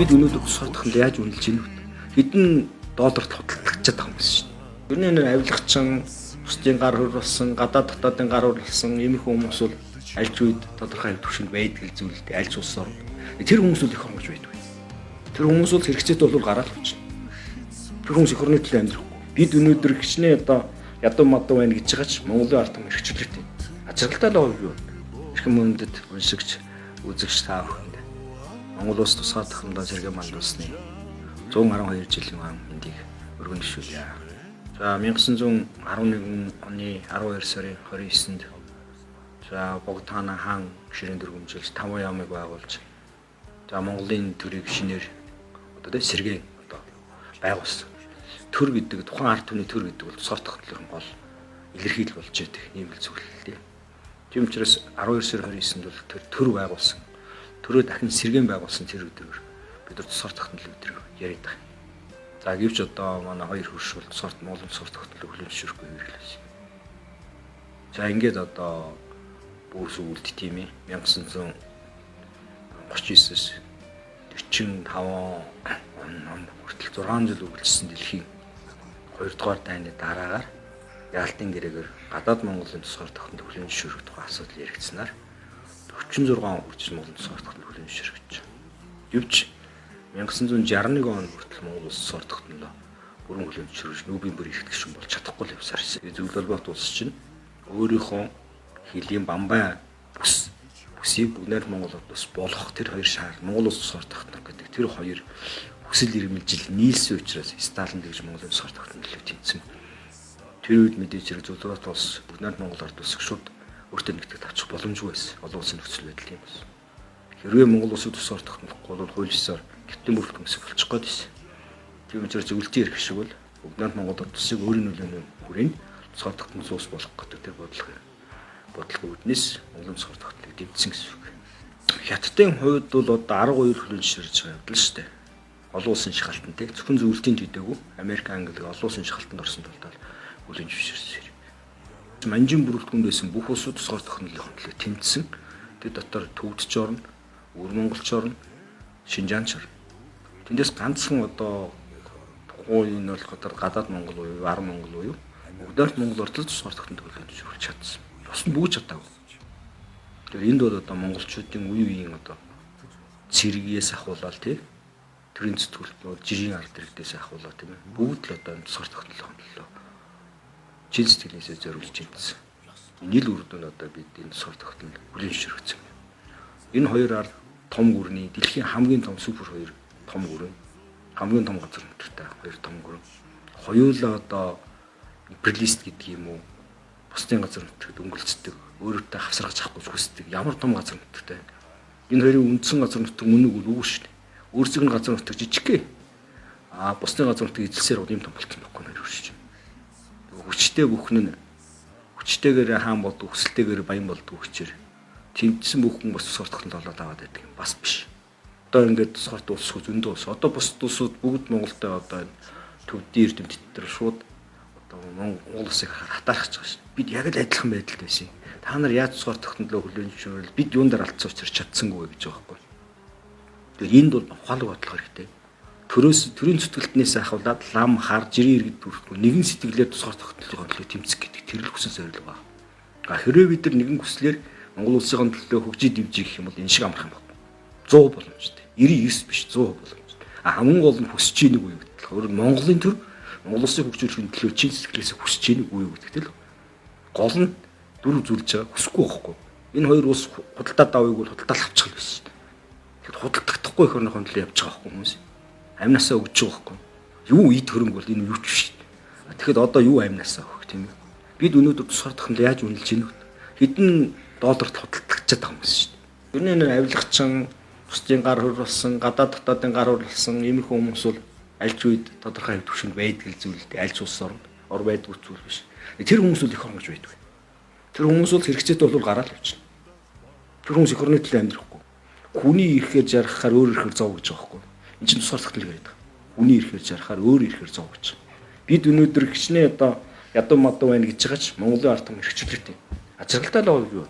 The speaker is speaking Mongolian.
Бид өнөөдөр тусгаардах нь яаж үнэлж ийнэ вэ? Хэдэн долларт хөдөлгөж байгаа юм шиг. Ер нь энэ авилгачин, бусдын гар хөр болсон, гадаад дотоодын гар хөр болсон ийм их хүмүүс бол аль ч үед тодорхой төвшөнд байдаг зүйлтэй аль ч улс орнд. Тэр хүмүүс бол их онгож байдаг. Тэр хүмүүс бол хэрэгцээтэй бол гараад авчихна. Тэр хүмүүс их орны төлөө амьдрахгүй. Бид өнөөдөр хичнээн одоо ядуу мадуу байна гэж байгаа ч Монголын ард түмэн хэрэгчлээтэй. Ажиглалтай л юу? Эрхэм мөндөд уншигч, үзэгч та бүхэнд Монгол улс тусгай тахамдаа сэргээн мандуулсны 112 жилийн мэндийг өргөн төшөөлье. За 1911 оны 12 сарын 29-нд за Богдхана хаан гишрийн дөрвөмжилж 5 яамыг байгуулж за Монголын төрийг шинээр одоо сэргээн одоо байгуулсан. Төр гэдэг тухайн ард түмний төр гэдэг бол тусгай тахамдлын гол илэрхийлэл болж байдаг ийм л зүйл л дээ. Тийм учраас 12 сарын 29-нд бол төр байгуулсан. Төрөө дахин сэргээн байгуулсан тэр өдрөөр бид нар тусгай тахамдал өдрийг яриад байгаа. За гэвч одоо манай хоёр хөрш бол Монголын тусгай тахамдлыг хүлээн зөвшөөрөхгүй хэрэглээс. За ингээд одоо бүр сүүлд тийм ээ 1939-с 45 он хүртэл 6 жил үргэлжилсэн дэлхийн 2 дугаар дайны дараагаар Яалтын гэрээгээр гадаад Монголын тусгай тахамдыг хүлээн зөвшөөрөх тухай асуудал яригдсанаар 46 он хүртэл Монголын тусгай тахамдыг хүлээн зөвшөөрч. Гэвч 1961 он хүртэл Монгол улс тусгай тахамдаа бүрэн хүлээн зөвшөөрч нүүбийн бүр ихт гишүүн болж чадахгүй л явсаар ирсэн. Зөвлөл холбоот улс чинь өөрийнхөө хэлийн бамбай бүсийг бүгнээр Монгол улс болох тэр хоёр шаар Монгол улс тусгай тахамд гэдэг тэр хоёр хүсэл эрмэлзэл нийлсэн учраас Сталин гэж Монголын тусгай тахамд нөлөө тэмцсэн. Тэр үед мэдээж хэрэг зөвлөл холбоот улс бүгнээр Монгол ард улс шууд өөртөө нэгтгэж авчих боломжгүй байсан. Олон улсын нөхцөл байдал юм байна. Хэрвээ Монгол улсыг тусгай тахамдахгүй бол хууль ёсоор гэртэн бүрэлдэхүүн хэсэг болчих гээд байсан. Тийм учраас зөвлөлтийн эрх шиг бол бүгд Монгол улсыг өөрийн нөлөөний хүрээнд тусгай тахамд улс болох гэдэг тэр бодлого үүднээс Монголын тусгай тахамдыг дэмжсэн гэсэн үг. Хятадын хувьд бол одоо 12 хүлээн зөвшөөрж байгаа юм л шүү дээ. Олон улсын шахалтантай зөвхөн зөвлөлтийн төдөөгүй Америк, Англи олон улсын шахалтанд орсон тул хүлээн зөвшөөрсөн. Манжин бүрэлдэхүүнд байсан бүх улсууд тусгай тахамдлын хөндлөлөөр тэмцсэн. Тэд дотор Төвөдч орно, Өвөр Монголч орно, Шинжаанч орно. Тэндээс ганцхан одоо тухайн энэ бол гадаад Монгол буюу Ар Монгол буюу бүгдээрт Монгол ордол тусгай тахамдыг хүлээн зөвшөөрч чадсан. Бус нь бүгд чадаагүй. Тэгэхээр энд бол одоо монголчуудын үе үеийн одоо цэргээс ахуулаад тий төрийн зүтгүүлбэр жирийн ард иргэдээс ахуулаад тийм ээ бүгд л одоо тусгай тахамдлын хөндлөлөө чин сэтгэлээсээ зориулж ийдсэн. Энэ л үр дүн одоо бид энэ тусгай тахамдыг хүлээн зөвшөөрсөн. Энэ хоёр ард том гүрний дэлхийн хамгийн том супер хоёр том гүрэн хамгийн том газар нутагтай хоёр том гүрэн хоёулаа одоо империалист гэдэг юм уу бусдын газар нутагт өнгөлцдөг өөрөөдөө хавсаргаж авахгүй хүсдэг ямар том газар нутагтай энэ хоёрын үндсэн газар нутаг мөнөг үгүй шүү дээ өөрсдөө нь газар нутаг жижигхэн бусдын газар нутаг эзэлсээр бол юм том болсон байхгүй нэр үржиж хүчтэй бүхэн нь хүчтэйгээр хаан болдог хүсэлтэйгээр баян болдог хүчээр тэмцсэн бүхэн бас тусгай тахамд болоод аваад байдаг юм бас биш. Одоо ингээд тусгай улс зөндөө улс. Одоо бус улсууд бүгд Монголтой одоо төвдийн эрдэмтэд дээр шууд одоо Монгол улсыг хатаарч байгаа шин. Бид яг л адилхан байдалд байсан. Та нар яаж тусгай тахамдлаа хүлээн зөвшөөрөл бид юунд дээр алдсан учраас чадсангүй гэж байгаа байхгүй. Тэгэхээр энд бол ухаалаг бодлого хэрэгтэй. Төрийн зүтгэлтнээс ахуулаад лам хар жирийн иргэд бүртгэв нэгэн сэтгэлээр тусгай тахамдлын төлөө тэмцэх гэдэг тэр л хүсэл зорилго байна. Хэрвээ бид нар нэгэн хүслээр Монгол улсын төлөө хөгжиж дивжих юм бол энэ шиг амархан байна. 100 боломжтой. 99 биш 100 боломжтой. Хамгийн гол нь хүсэж ийнэг үе гэдэг. Өөрөөр Монголын төр Монгол улсыг хөгжүүлэхийн төлөө чин сэтгэлээсээ хүсэж ийнэг үе гэдэг л гол нь дөрөв зүйлж байгаа хүсэхгүй байхгүй. Энэ хоёр улс худалдаа давыг бол худалдаа авчих л байсан. Тэгэхээр худалдахгүй их орныхон төлөө явж байгаа хүмүүс. Амнасаа өгч байгаа байхгүй. Юу ид хөрөнгө бол энэ юу ч биш. Тэгэхэд одоо юу амнасаа өгөх тийм ээ. Бид өнөөдөр тусгай тахамд яаж үнэлж ийнэ вэ? Хэдэн долларт худалдаж байгаа юм шүү дээ. Ер нь энэ авилгачин, бусдын гар хөр болсон, гадаад дотоодын гар хөр болсон ийм их хүмүүс бол аль ч үед тодорхой төвшөнд байдаг зүйлтэй аль ч улс орнд ор байдаг зүйл биш. Тэр хүмүүс бол их онгож байдаг. Тэр хүмүүс бол хэрэгцээтэй бол гараад авчихна. Тэр хүмүүс их орны төлөө амьдрахгүй. Хүний ирэхээр жаргахаар өөр ирэхээр зов гэж байгаа байхгүй. Энд чинь тусгай тахамдал яриад байгаа. Хүний ирэхээр жаргахаар өөр ирэхээр зов гэж. Бид өнөөдөр хичнээн одоо ядуу мадуу байна гэж байгаа ч Монголын ард түмэн хэрэгчлээтэй. Ажиглалтай л юу вэ?